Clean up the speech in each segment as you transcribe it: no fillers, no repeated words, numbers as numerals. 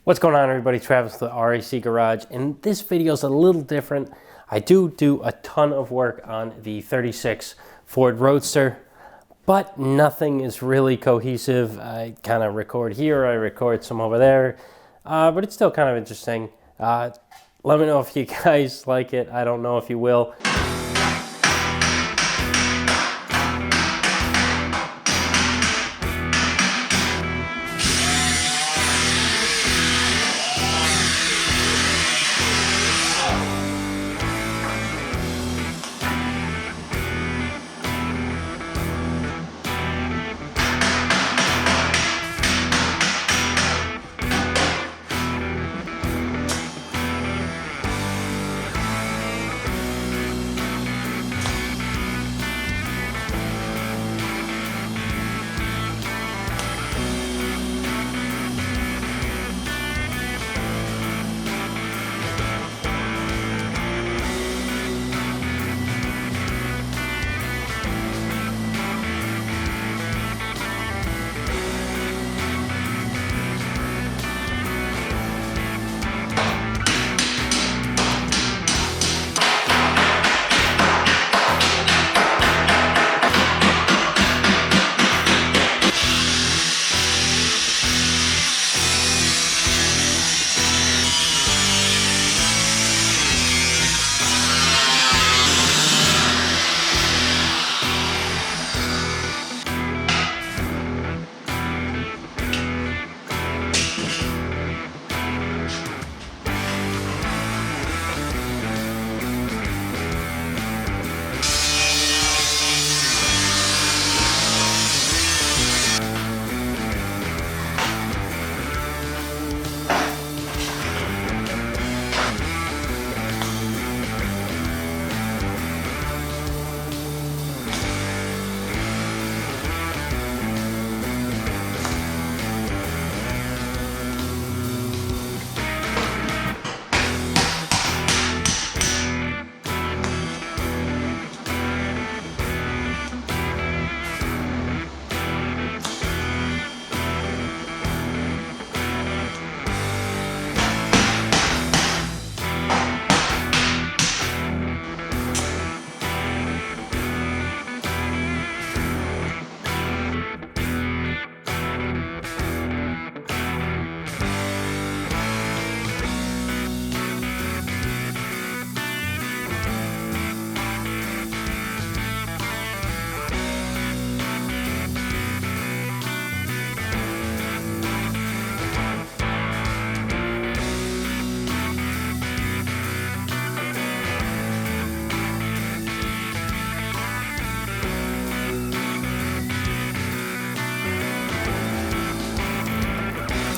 What's going on, everybody? Travis with the RAC Garage, and this video is a little different. I do a ton of work on the 36 Ford Roadster, but nothing is really cohesive. I kind of record here, I record some over there, but it's still kind of interesting. Let me know if you guys like it. I don't know if you will.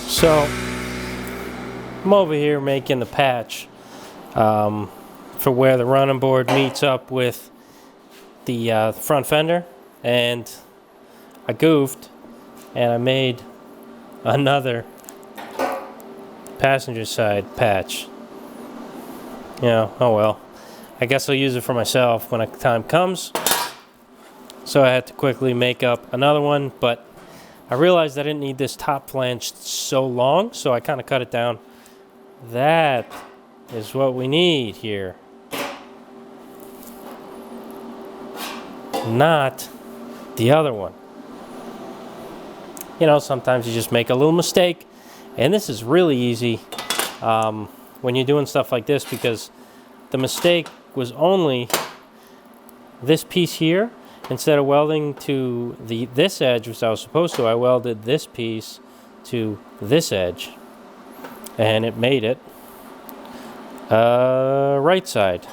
So I'm over here making the patch for where the running board meets up with the front fender, and I goofed and I made another passenger side patch. You know, oh well. I guess I'll use it for myself when the time comes. So I had to quickly make up another one, but I realized I didn't need this top flange so long, so I kind of cut it down. That is what we need here. Not the other one. You know, sometimes you just make a little mistake, and this is really easy when you're doing stuff like this, because the mistake was only this piece here. Instead of welding to this edge, which I was supposed to, I welded this piece to this edge, and it made it right side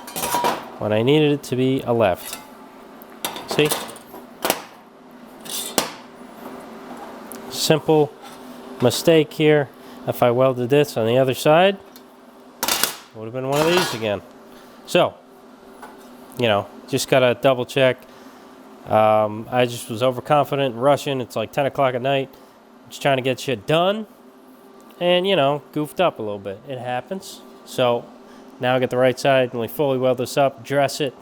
when I needed it to be a left. See? Simple mistake here. If I welded this on the other side, it would have been one of these again. So, you know, just gotta double check. I just was overconfident and rushing. It's like 10 o'clock at night. Just trying to get shit done. And, you know, goofed up a little bit. It happens. So now I get the right side and we fully weld this up, dress it,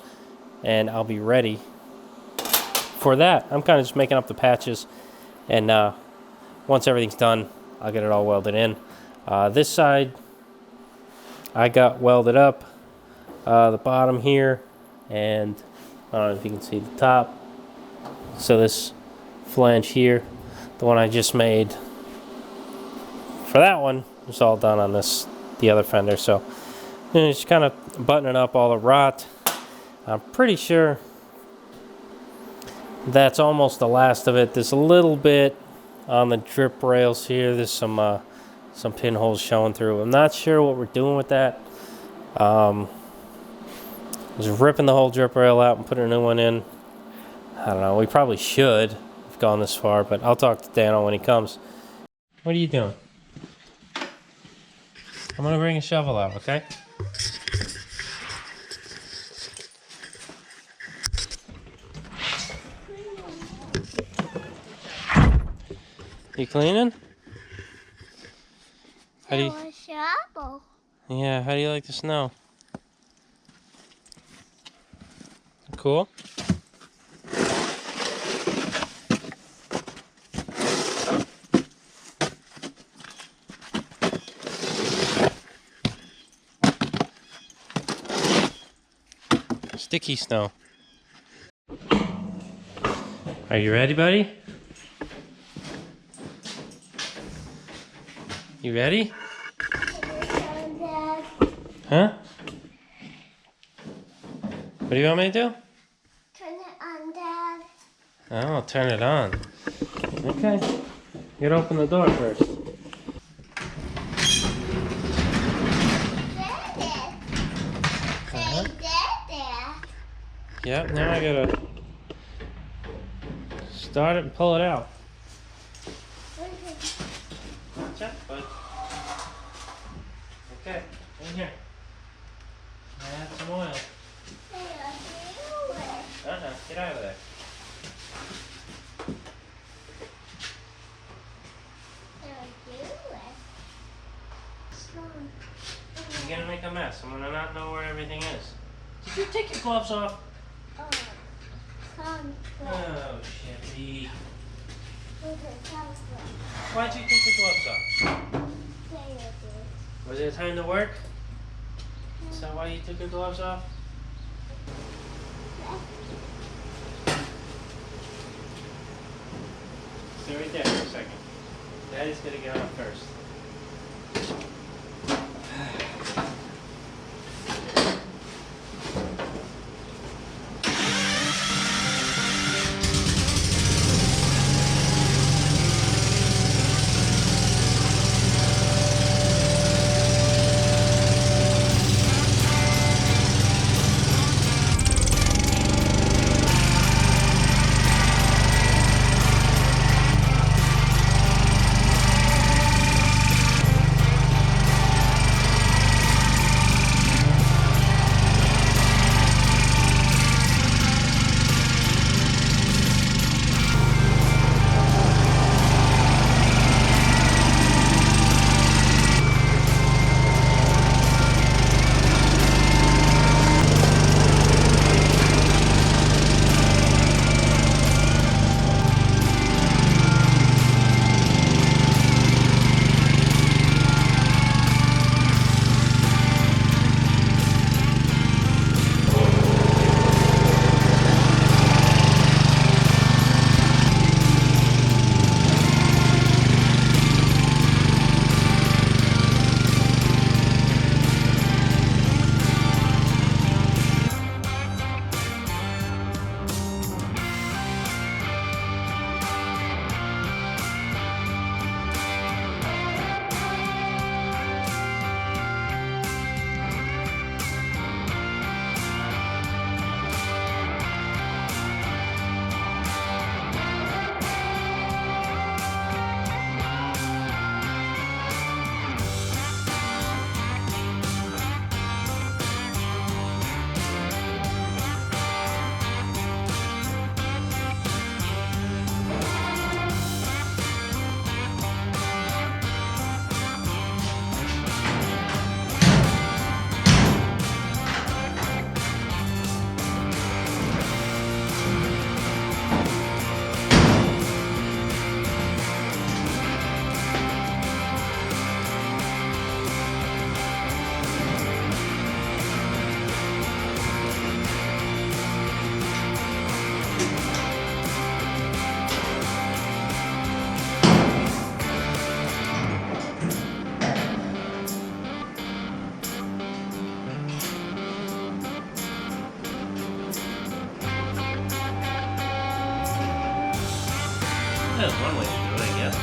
and I'll be ready for that. I'm kind of just making up the patches. And once everything's done, I'll get it all welded in. This side, I got welded up, the bottom here, and I don't know if you can see the top. So this flange here, the one I just made for that one, was all done on the other fender. So just kind of buttoning up all the rot. I'm pretty sure that's almost the last of it. There's a little bit on the drip rails here. There's some pinholes showing through. I'm not sure what we're doing with that. Just ripping the whole drip rail out and putting a new one in. I don't know. We probably should have gone this far, but I'll talk to Dano when he comes. What are you doing? I'm gonna bring a shovel out, okay? You cleaning? How do you? Shovel. Yeah. How do you like the snow? Cool. Sticky snow. Are you ready, buddy? You ready? Huh? What do you want me to do? Turn it on, Dad. Oh, I'll turn it on. Okay. You gotta open the door first. Uh-huh. Yep, now I gotta start it and pull it out. Watch out, bud. Okay, in here. Add some oil. Get out of there. You're gonna make a mess. I'm gonna not know where everything is. Did you take your gloves off? Oh, Chevy. Why'd you take your gloves off? Was it time to work? Is that why you took your gloves off? Stay right there for a second. Daddy's gonna get on first. That's one way to do it, I guess.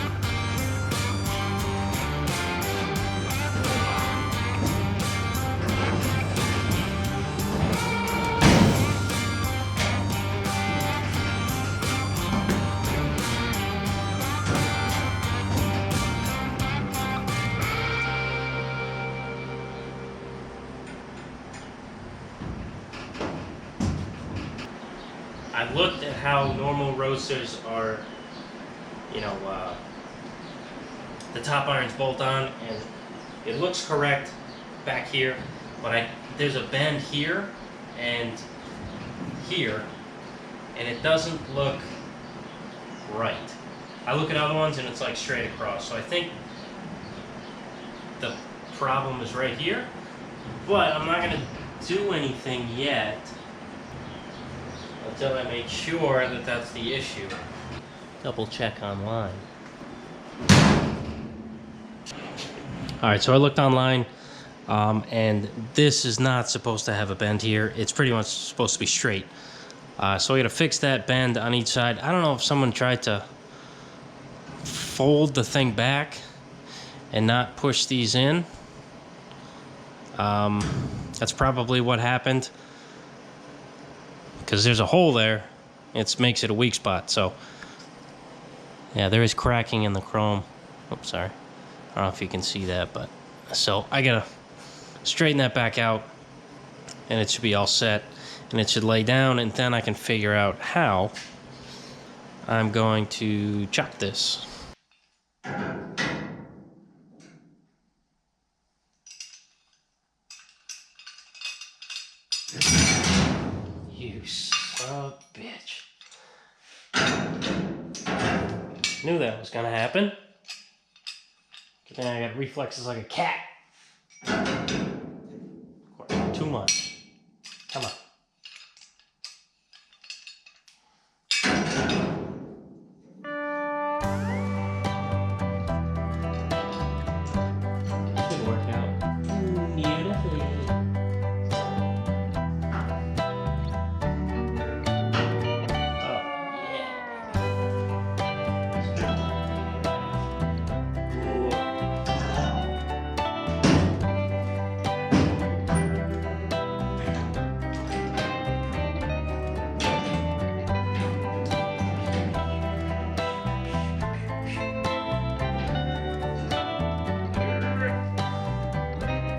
I've looked at how normal roasters are, you know, the top irons bolt on, and it looks correct back here, but there's a bend here and here, and it doesn't look right. I look at other ones and it's like straight across, so I think the problem is right here, but I'm not going to do anything yet until I make sure that that's the issue. Double check online. Alright, so I looked online, and this is not supposed to have a bend here. It's pretty much supposed to be straight. So I gotta fix that bend on each side. I don't know if someone tried to fold the thing back and not push these in. That's probably what happened, because there's a hole there. It makes it a weak spot. So yeah, there is cracking in the chrome. Oops, sorry. I don't know if you can see that, but so I gotta straighten that back out, and it should be all set, and it should lay down, and then I can figure out how I'm going to chop this. You son of a bitch. Knew that was gonna happen. Good thing I got reflexes like a cat. Too much. Come on. Should work out beautifully.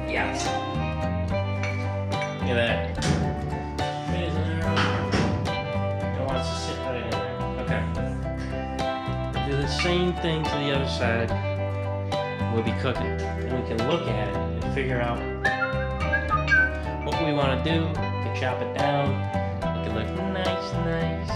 Yes. Look at that. It is in there. It wants to sit right in there. Okay. Do the same thing to the other side. We'll be cooking. And we can look at it and figure out what we want to do. We can chop it down. Make it look nice, nice.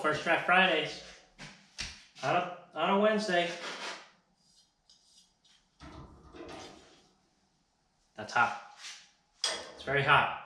First Draft Fridays on a Wednesday. That's hot. It's very hot.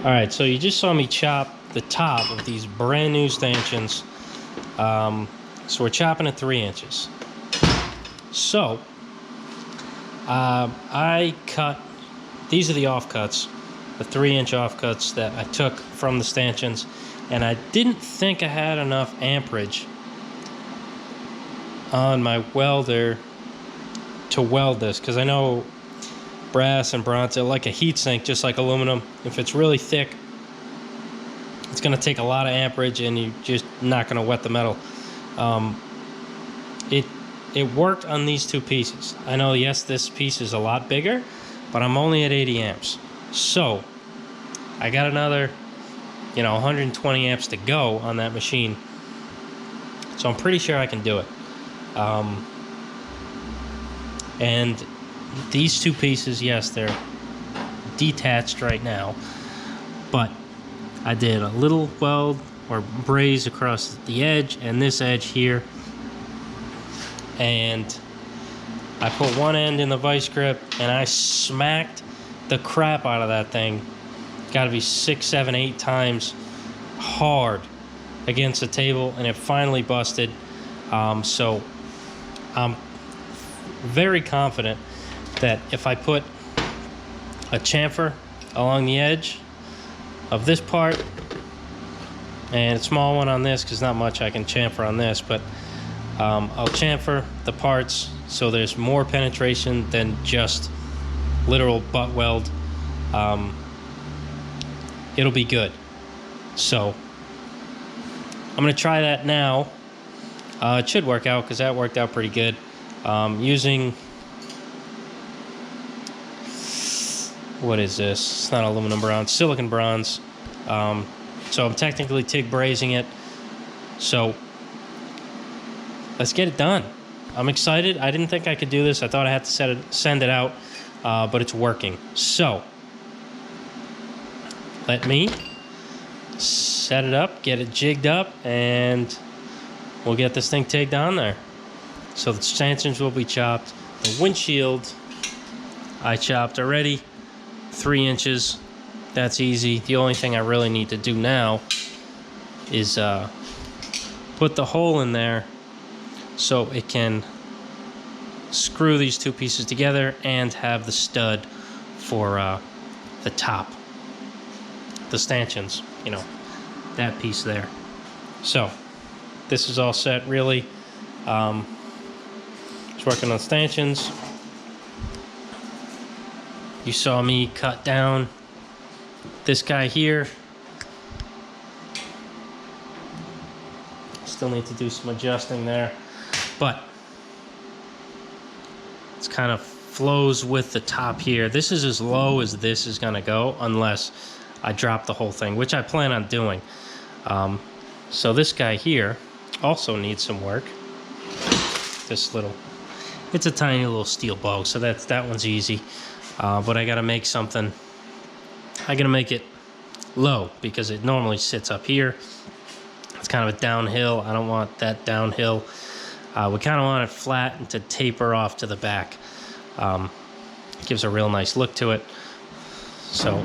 All right, so you just saw me chop the top of these brand new stanchions. So we're chopping at 3 inches. So I cut, these are the offcuts, the 3-inch offcuts that I took from the stanchions, and I didn't think I had enough amperage on my welder to weld this, because I know brass and bronze, they're like a heat sink, just like aluminum. If it's really thick, it's going to take a lot of amperage and you're just not going to wet the metal. It worked on these 2 pieces. I know, yes, this piece is a lot bigger, but I'm only at 80 amps. So I got another, 120 amps to go on that machine. So I'm pretty sure I can do it. And these 2 pieces, yes, they're detached right now, but I did a little weld or braze across the edge and this edge here, and I put one end in the vice grip and I smacked the crap out of that thing. Got to be 6, 7, 8 times hard against the table, and it finally busted. So I'm very confident that if I put a chamfer along the edge of this part and a small one on this, because not much I can chamfer on this, but I'll chamfer the parts so there's more penetration than just literal butt weld. It'll be good. So I'm gonna try that now. It should work out, because that worked out pretty good. Using, what is this? It's not aluminum bronze, silicon bronze. So I'm technically TIG brazing it. So let's get it done. I'm excited. I didn't think I could do this. I thought I had to send it out, but it's working. So let me set it up, get it jigged up, and we'll get this thing TIGged on there. So the stanchions will be chopped. The windshield I chopped already, 3 inches. That's easy. The only thing I really need to do now is put the hole in there so it can screw these 2 pieces together and have the stud for the top, the stanchions, that piece there. So this is all set, really. Just working on stanchions. You saw me cut down this guy here. Still need to do some adjusting there, but it's kind of flows with the top here. This is as low as this is gonna go unless I drop the whole thing, which I plan on doing. So this guy here also needs some work. this little, it's a tiny little steel bow, so that one's easy. But I gotta make something, I gotta make it low because it normally sits up here. It's kind of a downhill. I don't want that downhill. We kind of want it flat and to taper off to the back. Gives a real nice look to it. So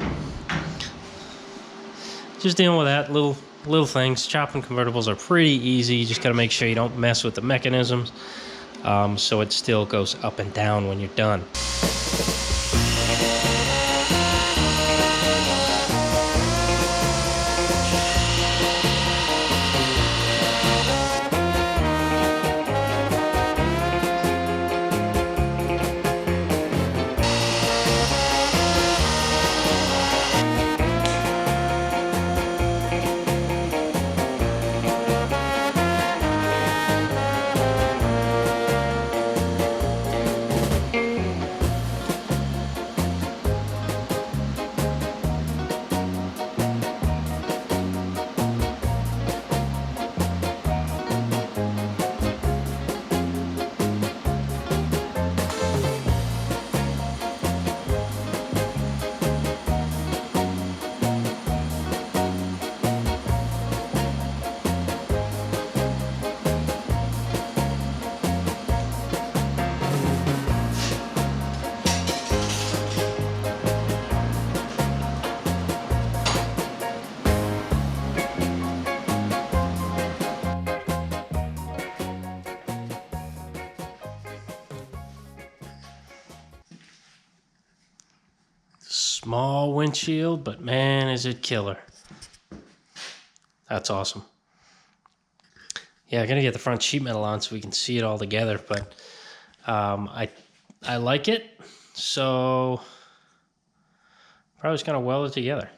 just dealing with that, little things. Chopping convertibles are pretty easy. You just got to make sure you don't mess with the mechanisms, so it still goes up and down when you're done. Small windshield, but man, is it killer. That's awesome. Yeah, I gotta get the front sheet metal on so we can see it all together, but I like it, so probably just gonna weld it together.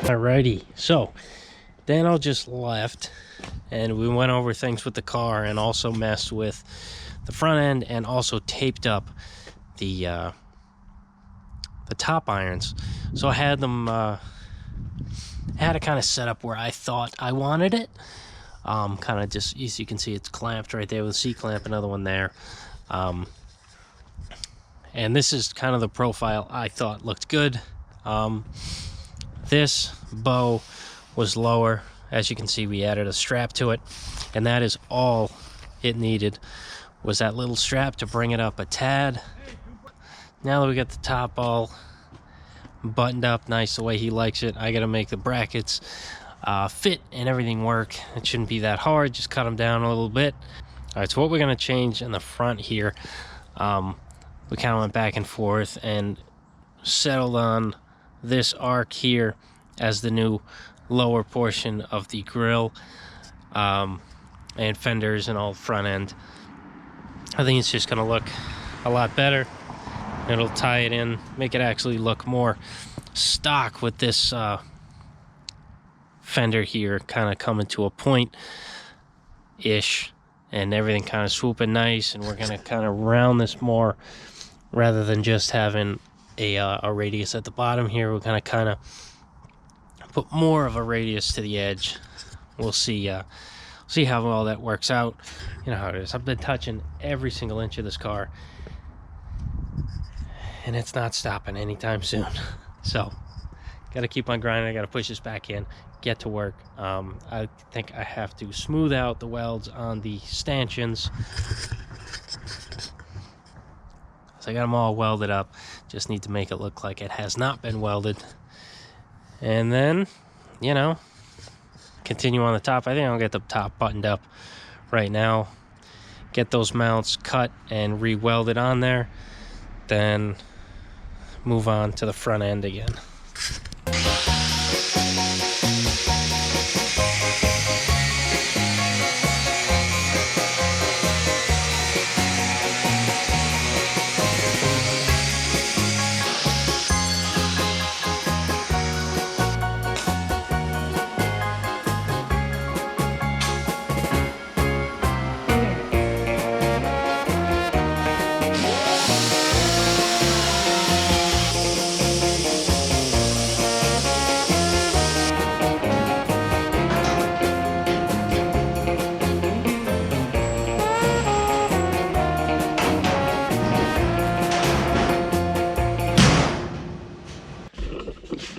Alrighty, so Dano just left and we went over things with the car and also messed with the front end and also taped up the top irons. So I had them had it kind of set up where I thought I wanted it. Kind of just, as you can see, it's clamped right there with a C-clamp, another one there. And this is kind of the profile I thought looked good. This bow was lower. As you can see, we added a strap to it, and that is all it needed, was that little strap to bring it up a tad. Now that we got the top all buttoned up nice the way he likes it, I gotta make the brackets fit and everything work. It shouldn't be that hard, just cut them down a little bit. All right, so what we're gonna change in the front here, we kind of went back and forth and settled on this arc here as the new lower portion of the grill and fenders and all front end. I think it's just gonna look a lot better. It'll tie it in, make it actually look more stock with this fender here kind of coming to a point-ish and everything kind of swooping nice, and we're gonna kind of round this more rather than just having a radius at the bottom here. We're gonna kind of put more of a radius to the edge. We'll see how all that works out. You know how it is. I've been touching every single inch of this car, and it's not stopping anytime soon. So, gotta keep on grinding. I gotta push this back in, get to work. I think I have to smooth out the welds on the stanchions. So I got them all welded up. Just need to make it look like it has not been welded. And then, you know, continue on the top. I think I'll get the top buttoned up right now. Get those mounts cut and re-welded on there. Then move on to the front end again.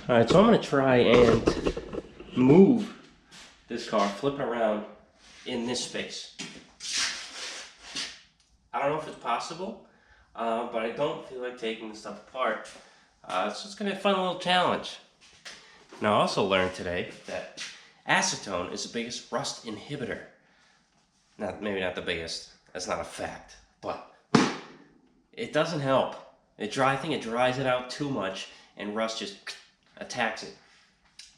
Alright, so I'm going to try and move this car, flip it around in this space. I don't know if it's possible, but I don't feel like taking the stuff apart. So it's going to be a fun little challenge. Now I also learned today that acetone is the biggest rust inhibitor. Maybe not the biggest, that's not a fact, but it doesn't help. I think it dries it out too much and rust just attacks it.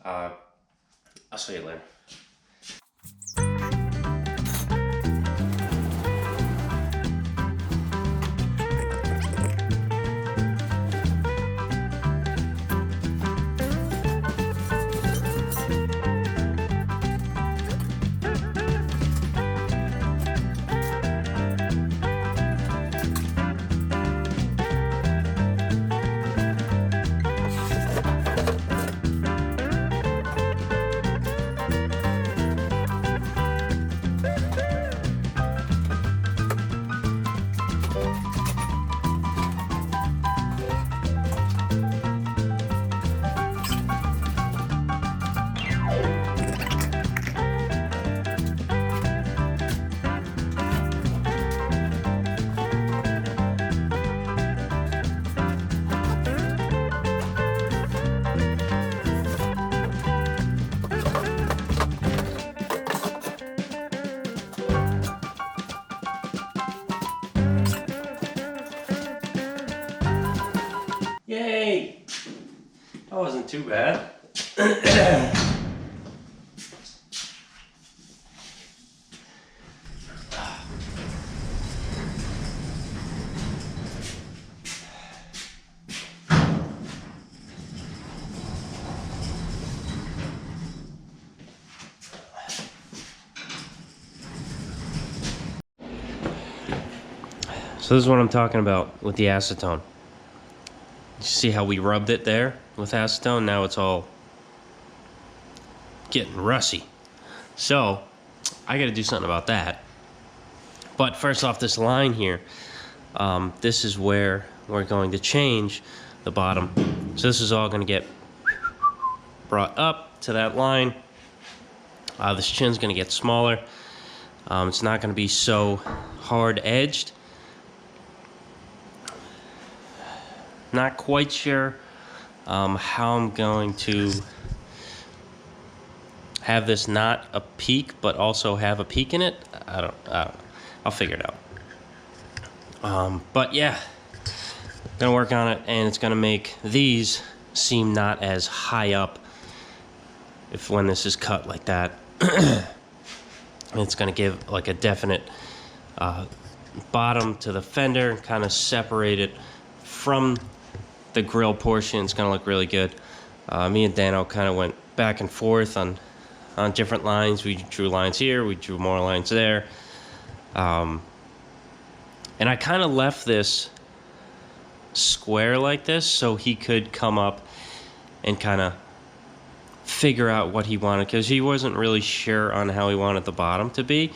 I'll show you later. Yay! That wasn't too bad. So this is what I'm talking about with the acetone. You see how we rubbed it there with acetone? Now it's all getting rusty. So I gotta do something about that. But first off, this line here, this is where we're going to change the bottom. So this is all gonna get brought up to that line. This chin's gonna get smaller. It's not gonna be so hard edged. Not quite sure how I'm going to have this not a peak, but also have a peak in it. I don't know. I'll figure it out. But yeah, gonna work on it, and it's gonna make these seem not as high up when this is cut like that. It's gonna give like a definite bottom to the fender, and kind of separate it from the grill portion. It's gonna look really good. Me and Dano kind of went back and forth on different lines. We drew lines here, we drew more lines there. And I kind of left this square like this so he could come up and kind of figure out what he wanted, because he wasn't really sure on how he wanted the bottom to be.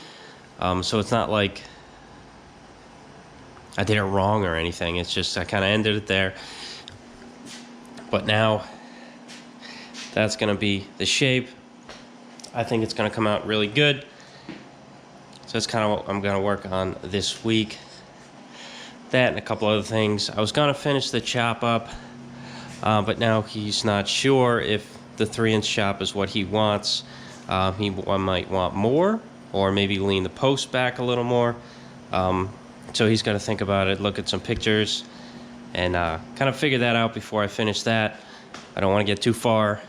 So it's not like I did it wrong or anything. It's just I kind of ended it there. But now that's going to be the shape. I think it's going to come out really good. So that's kind of what I'm going to work on this week. That and a couple other things. I was going to finish the chop up, but now he's not sure if the 3-inch chop is what he wants. He might want more, or maybe lean the post back a little more. So he's got to think about it, look at some pictures, and kind of figure that out before I finish that. I don't want to get too far.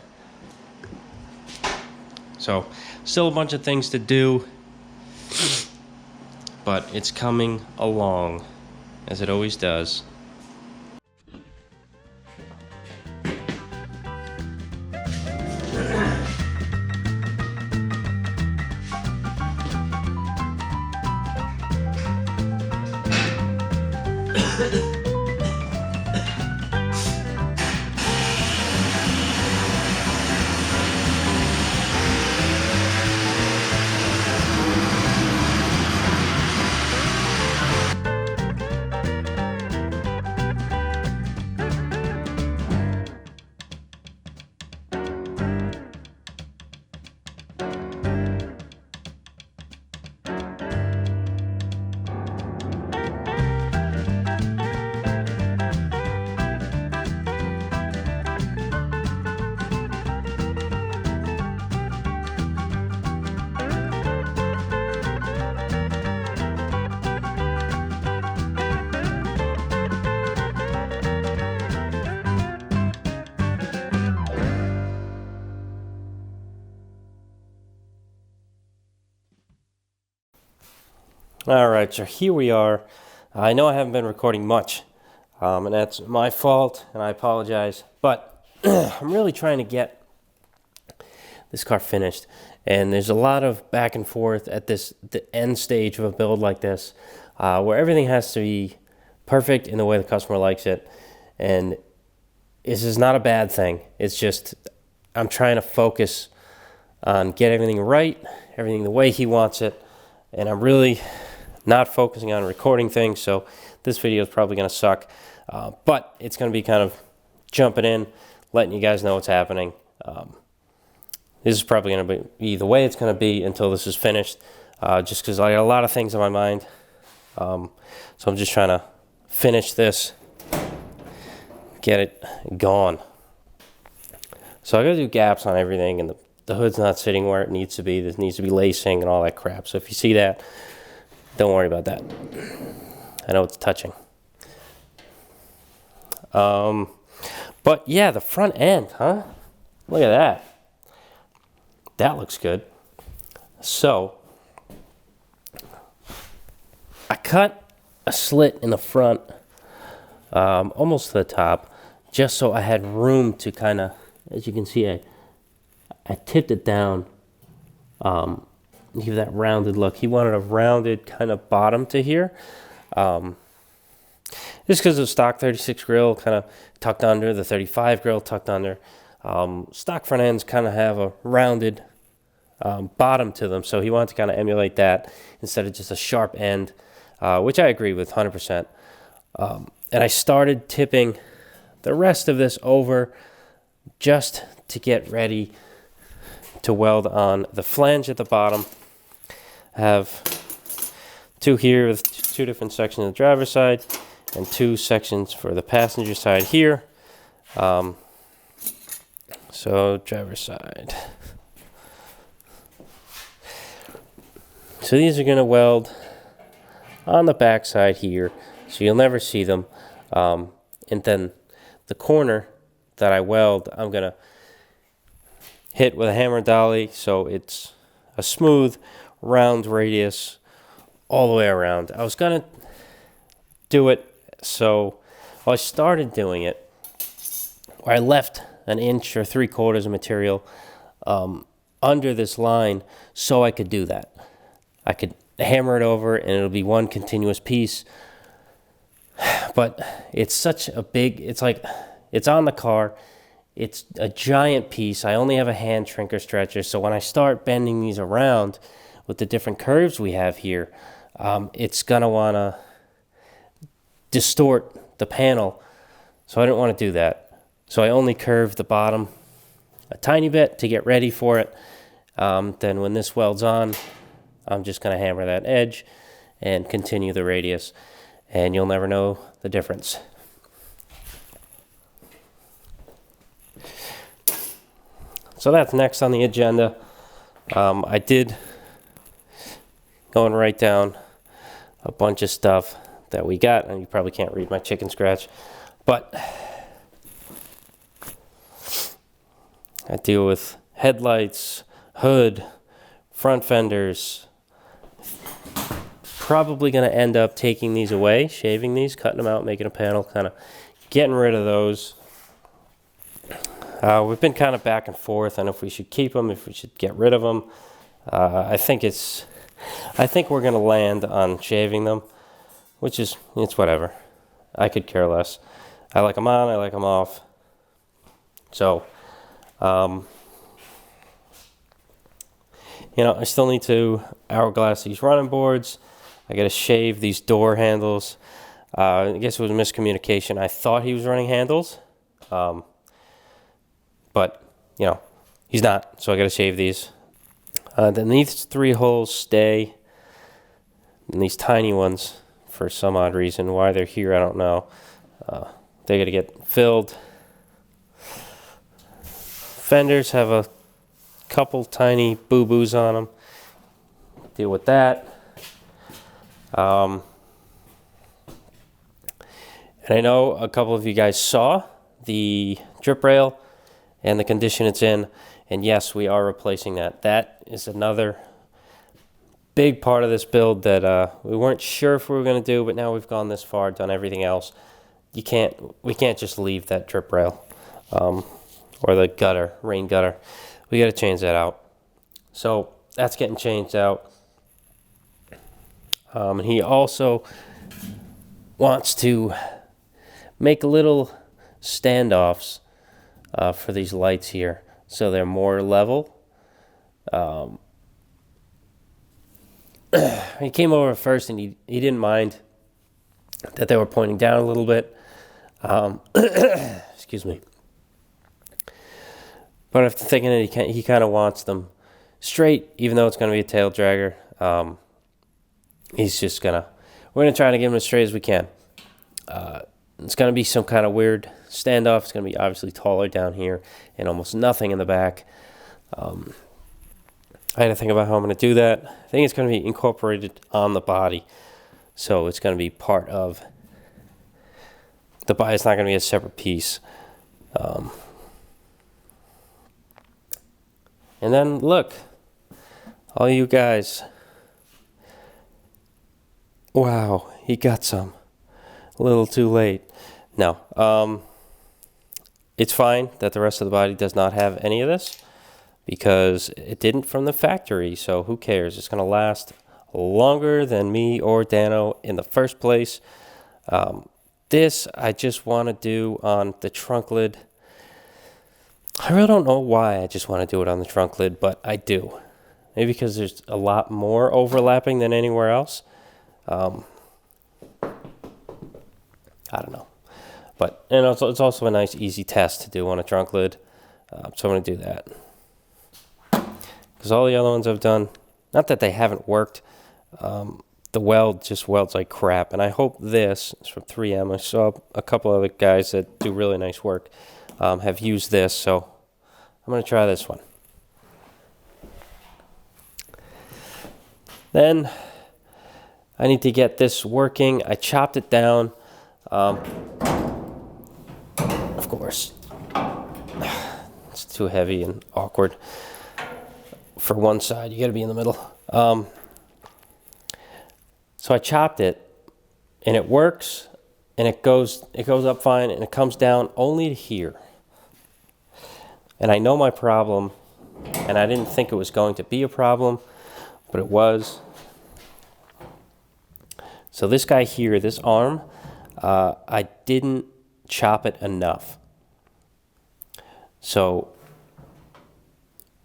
So still a bunch of things to do, but it's coming along, as it always does. All right, so here we are. I know I haven't been recording much, and that's my fault, and I apologize. But I'm really trying to get this car finished, and there's a lot of back and forth at the end stage of a build like this, where everything has to be perfect in the way the customer likes it. And this is not a bad thing. It's just I'm trying to focus on get everything right, everything the way he wants it, and I'm really not focusing on recording things, so this video is probably going to suck, but it's going to be kind of jumping in, letting you guys know what's happening. This is probably going to be the way it's going to be until this is finished, just because I got a lot of things on my mind, so I'm just trying to finish this, get it gone. So I got to do gaps on everything, and the hood's not sitting where it needs to be. This needs to be lacing and all that crap, so if you see that, don't worry about that. I know it's touching. But yeah, the front end, huh? Look at that. That looks good. So, I cut a slit in the front, almost to the top, just so I had room to kind of, as you can see, I tipped it down, give that rounded look. He wanted a rounded kind of bottom to here. Just because of stock 36 grill kind of tucked under, the 35 grill tucked under. Stock front ends kind of have a rounded bottom to them, so he wanted to kind of emulate that instead of just a sharp end, which I agree with 100%. And I started tipping the rest of this over just to get ready to weld on the flange at the bottom. I have two here with two different sections of the driver's side and two sections for the passenger side here. So driver's side. So these are going to weld on the back side here, so you'll never see them. And then the corner that I weld, I'm going to hit with a hammer dolly, so it's a smooth round radius all the way around. I was gonna do it, so I started doing it where I left an inch or 3/4 of material under this line so I could do that. I could hammer it over and it'll be one continuous piece, but it's such a big, it's like, it's on the car. It's a giant piece. I only have a hand shrinker stretcher, so when I start bending these around with the different curves we have here, it's going to want to distort the panel. So I didn't want to do that. So I only curved the bottom a tiny bit to get ready for it. Then when this welds on, I'm just going to hammer that edge and continue the radius, and you'll never know the difference. So that's next on the agenda. I did go and write down a bunch of stuff that we got, and you probably can't read my chicken scratch, but I deal with headlights, hood, front fenders. Probably going to end up taking these away, shaving these, cutting them out, making a panel, kind of getting rid of those. We've been kind of back and forth on if we should keep them, if we should get rid of them. I think we're going to land on shaving them, which is, it's whatever. I could care less. I like them on, I like them off. So, I still need to hourglass these running boards. I got to shave these door handles. I guess it was a miscommunication. I thought he was running handles. But, he's not, so I got to shave these. Then these 3 holes stay, and these tiny ones, for some odd reason, why they're here, I don't know. They got to get filled. Fenders have a couple tiny boo-boos on them. Deal with that. And I know a couple of you guys saw the drip rail and the condition it's in, and yes, we are replacing that. That is another big part of this build that we weren't sure if we were going to do, but now we've gone this far, done everything else. We can't just leave that drip rail or the gutter, rain gutter. We got to change that out. So that's getting changed out. And he also wants to make little standoffs for these lights here, so they're more level. He came over first, and he didn't mind that they were pointing down a little bit. Excuse me. But after thinking that he kind of wants them straight, even though it's going to be a tail dragger. We're going to try to get them as straight as we can. It's going to be some kind of weird standoff. It's going to be obviously taller down here and almost nothing in the back. I had to think about how I'm going to do that. I think it's going to be incorporated on the body. So it's going to be part of the body. It's not going to be a separate piece. And then look, all you guys. Wow, he got some. A little too late. No, it's fine that the rest of the body does not have any of this, because it didn't from the factory, so who cares? It's going to last longer than me or Dano in the first place. This I just want to do on the trunk lid. I really don't know why I just want to do it on the trunk lid, but I do. Maybe because there's a lot more overlapping than anywhere else. I don't know. But it's also a nice, easy test to do on a trunk lid. So I'm going to do that. Because all the other ones I've done, not that they haven't worked, the weld just welds like crap. And I hope this is from 3M. I saw a couple other guys that do really nice work have used this. So I'm going to try this one. Then I need to get this working. I chopped it down. Of course, it's too heavy and awkward for one side. You got to be in the middle. So I chopped it, and it works, and it goes up fine, and it comes down only to here. And I know my problem, and I didn't think it was going to be a problem, but it was. So this guy here, this arm, I didn't chop it enough. So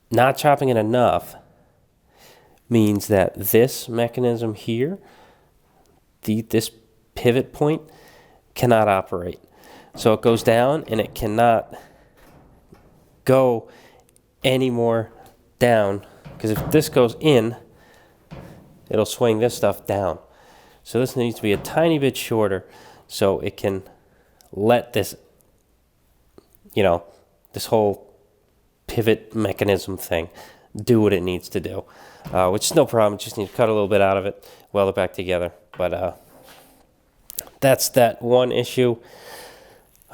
not chopping it enough means that this mechanism here, this pivot point, cannot operate. So it goes down and it cannot go any more down, because if this goes in, it'll swing this stuff down. So this needs to be a tiny bit shorter so it can let this, this whole pivot mechanism thing do what it needs to do, which is no problem. Just need to cut a little bit out of it, weld it back together. But that's that one issue. It's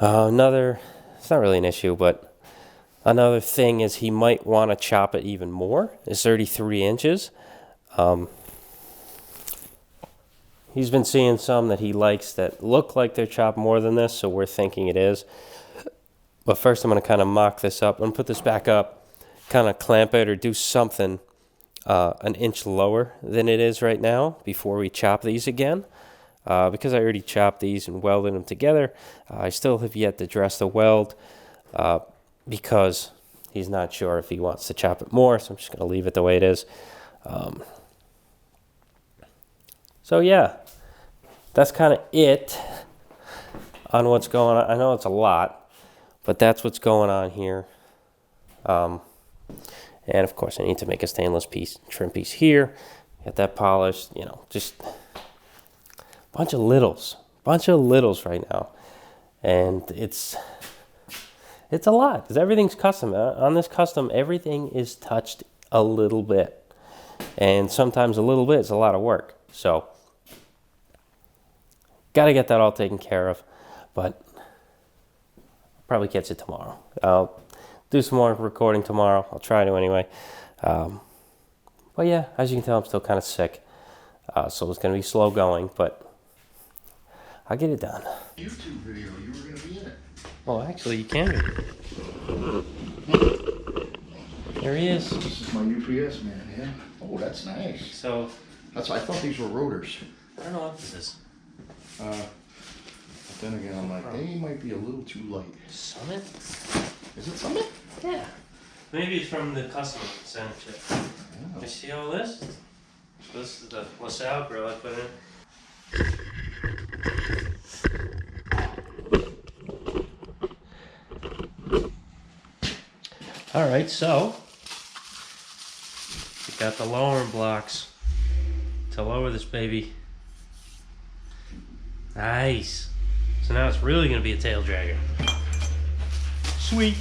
not really an issue, but another thing is he might want to chop it even more. It's 33 inches. He's been seeing some that he likes that look like they're chopped more than this, so we're thinking it is. But first I'm going to kind of mock this up. I'm going to put this back up, kind of clamp it or do something an inch lower than it is right now before we chop these again. Because I already chopped these and welded them together, I still have yet to dress the weld because he's not sure if he wants to chop it more, so I'm just going to leave it the way it is. So yeah, that's kind of it on what's going on. I know it's a lot, but that's what's going on here. And of course I need to make a stainless trim piece here, get that polished, just bunch of littles right now, and it's a lot because everything's custom. On this custom, everything is touched a little bit, and sometimes a little bit is a lot of work. So got to get that all taken care of, but I'll probably catch it tomorrow. I'll do some more recording tomorrow. I'll try to anyway. But yeah, as you can tell, I'm still kind of sick, so it's going to be slow going, but I'll get it done. YouTube video, you were going to be in it. Well, actually, you can. There he is. This is my UPS man, yeah. Oh, that's nice. So, I thought these were rotors. I don't know what this is. But then again, I'm like, they might be a little too light. Summit? Is it Summit? Yeah. Maybe it's from the customer center chip. Yeah. You see all this? This is the LaSalle grill I put in. All right, so we got the lowering blocks to lower this baby. Nice. So now it's really going to be a tail dragger. Sweet.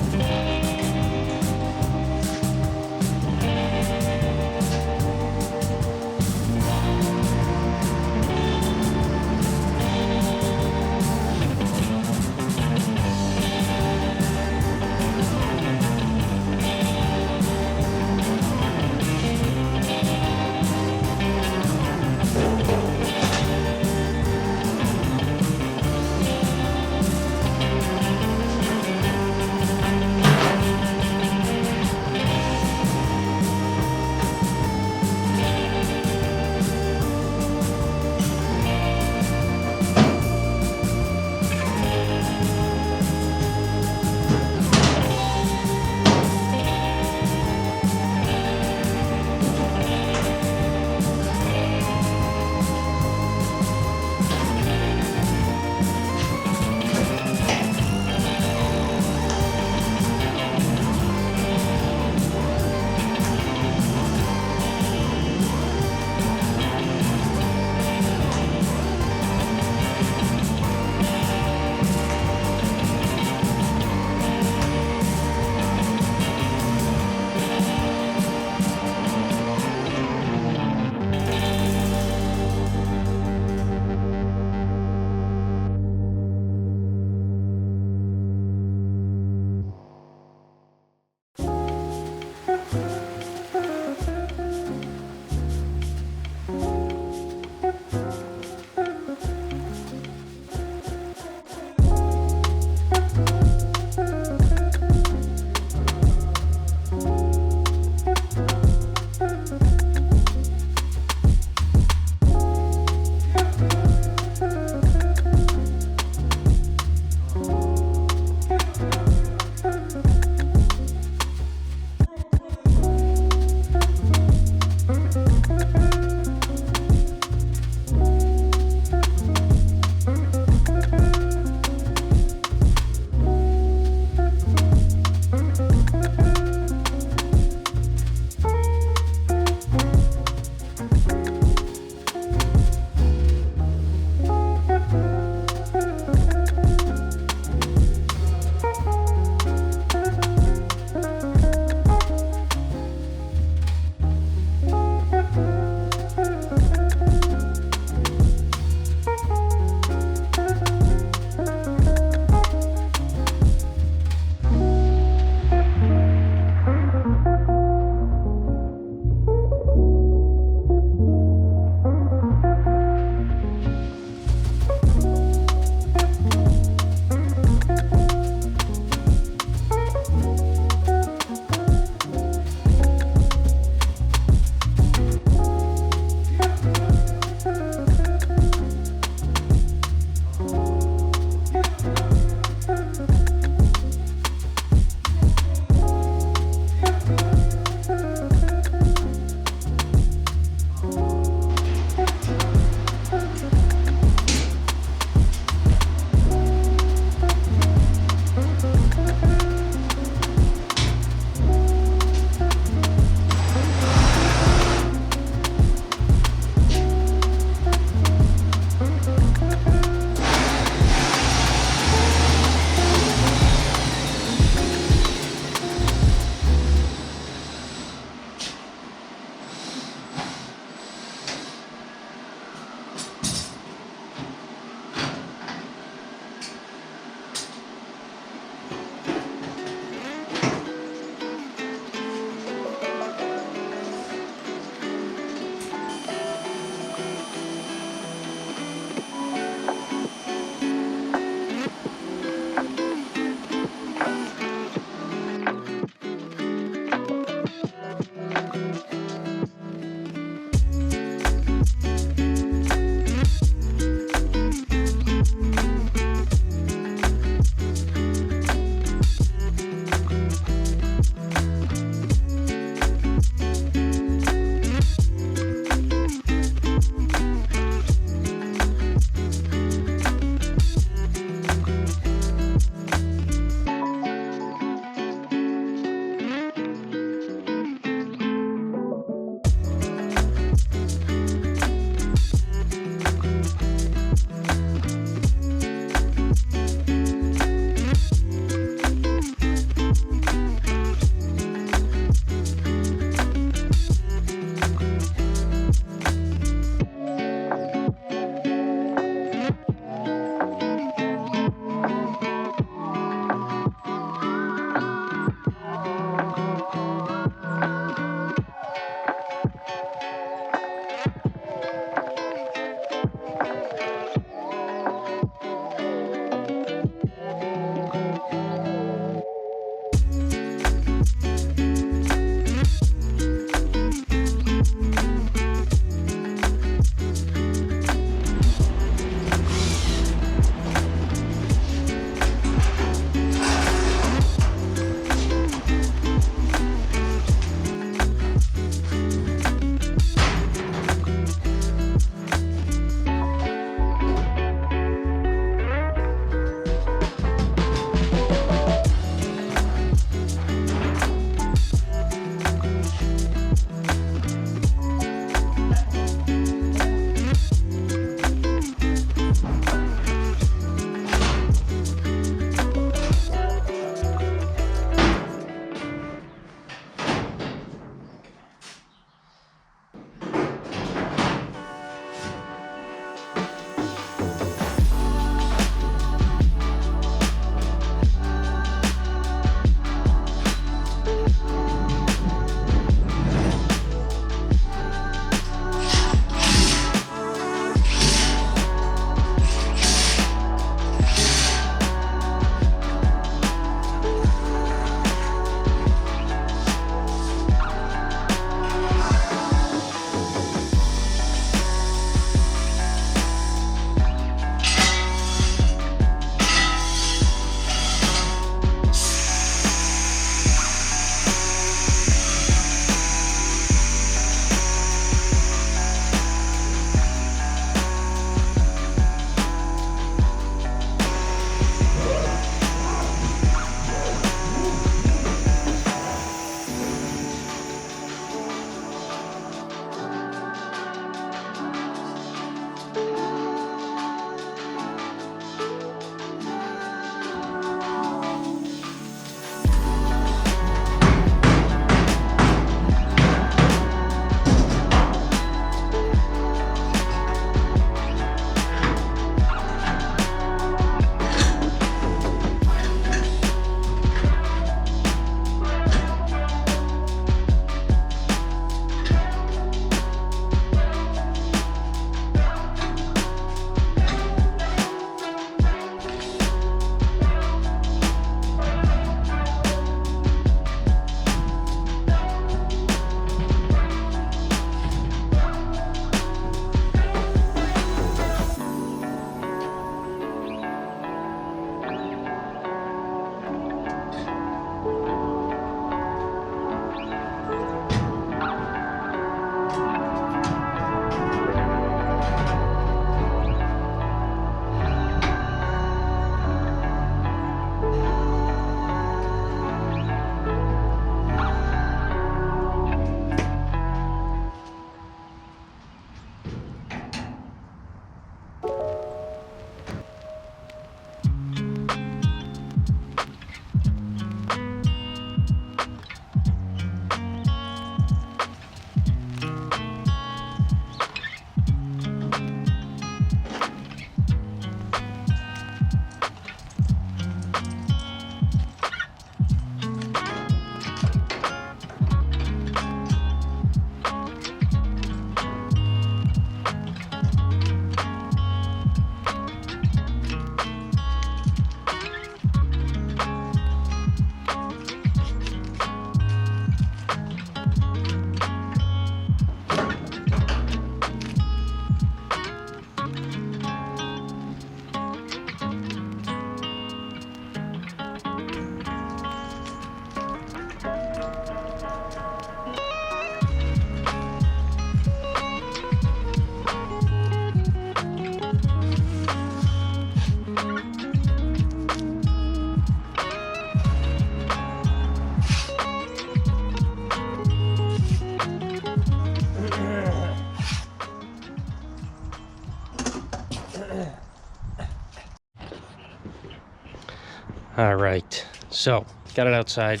All right, so got it outside.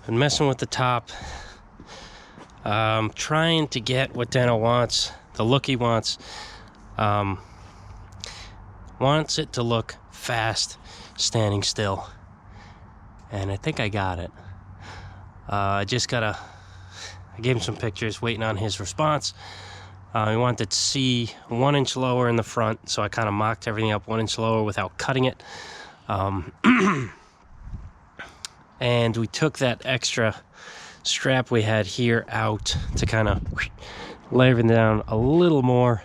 Been messing with the top. Trying to get what Dano wants, the look he wants. Wants it to look fast, standing still. And I think I got it. I gave him some pictures, waiting on his response. He wanted to see 1 inch lower in the front, so I kind of mocked everything up 1 inch lower without cutting it. And we took that extra strap we had here out to kind of lay everything down a little more,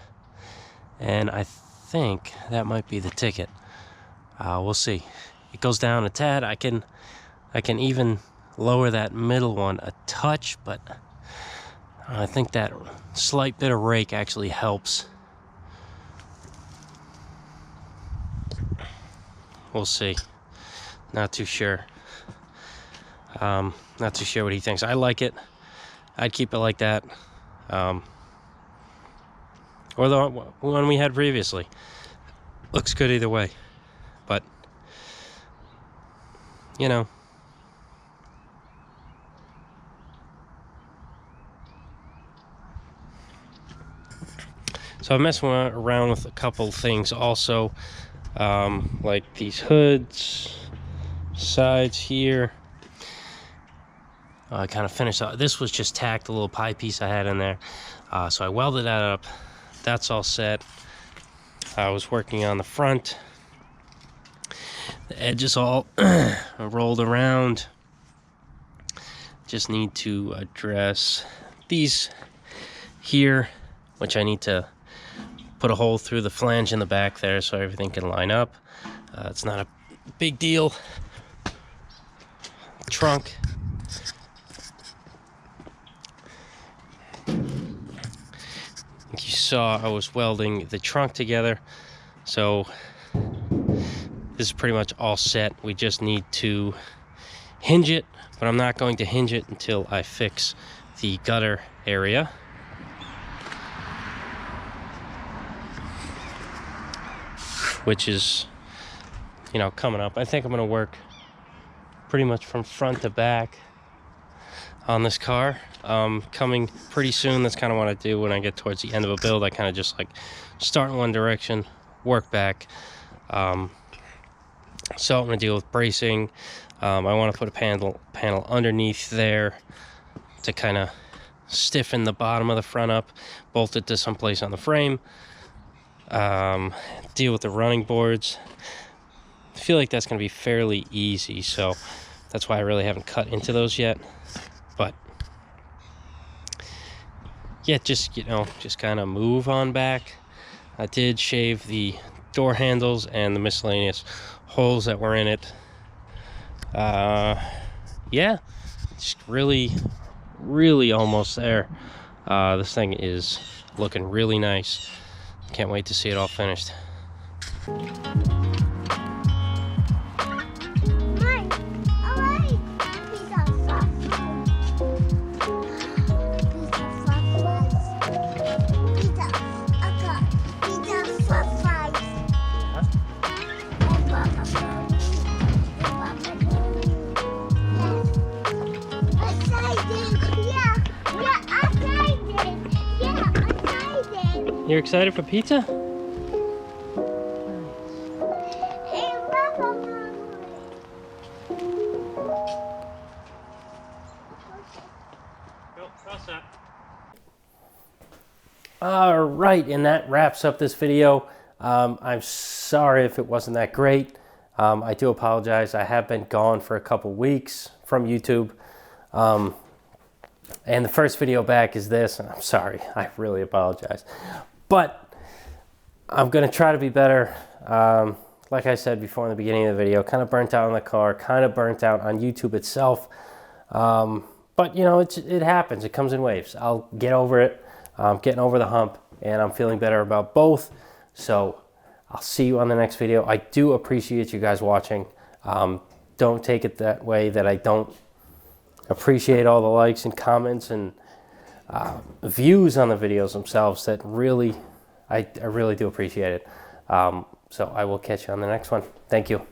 and I think that might be the ticket. We'll see. It goes down a tad. I can even lower that middle one a touch, but I think that slight bit of rake actually helps. We'll see. Not too sure. Not too sure what he thinks. I like it. I'd keep it like that. Or the one we had previously. Looks good either way. But, you know. So I'm messing around with a couple things also. Like these hoods, sides here. I kind of finished up. This was just tacked, a little pie piece I had in there. So I welded that up. That's all set. I was working on the front. The edges all rolled around. Just need to address these here, which I need to put a hole through the flange in the back there so everything can line up. It's not a big deal. Trunk. Like you saw, I was welding the trunk together, so this is pretty much all set. We just need to hinge it, but I'm not going to hinge it until I fix the gutter area. Which is, you know, coming up. I think I'm gonna work pretty much from front to back on this car. Coming pretty soon. That's kind of what I do when I get towards the end of a build. I kind of just like start in one direction, work back. So I'm gonna deal with bracing. I want to put a panel underneath there to kind of stiffen the bottom of the front up, bolt it to someplace on the frame. Deal with the running boards. I feel like that's going to be fairly easy, so that's why I really haven't cut into those yet. But yeah, just, you know, just kind of move on back. I did shave the door handles and the miscellaneous holes that were in it. Yeah, just really almost there. This thing is looking really nice. Can't wait to see it all finished. You're excited for pizza? All right, and that wraps up this video. I'm sorry if it wasn't that great. I do apologize. I have been gone for a couple weeks from YouTube. And the first video back is this, and I'm sorry. I really apologize. But I'm going to try to be better. Like I said before in the beginning of the video, kind of burnt out on the car, kind of burnt out on YouTube itself. But, you know, it happens. It comes in waves. I'll get over it. I'm getting over the hump, and I'm feeling better about both. So I'll see you on the next video. I do appreciate you guys watching. Don't take it that way that I don't appreciate all the likes and comments and views on the videos themselves. That really, I really do appreciate it. So I will catch you on the next one. Thank you.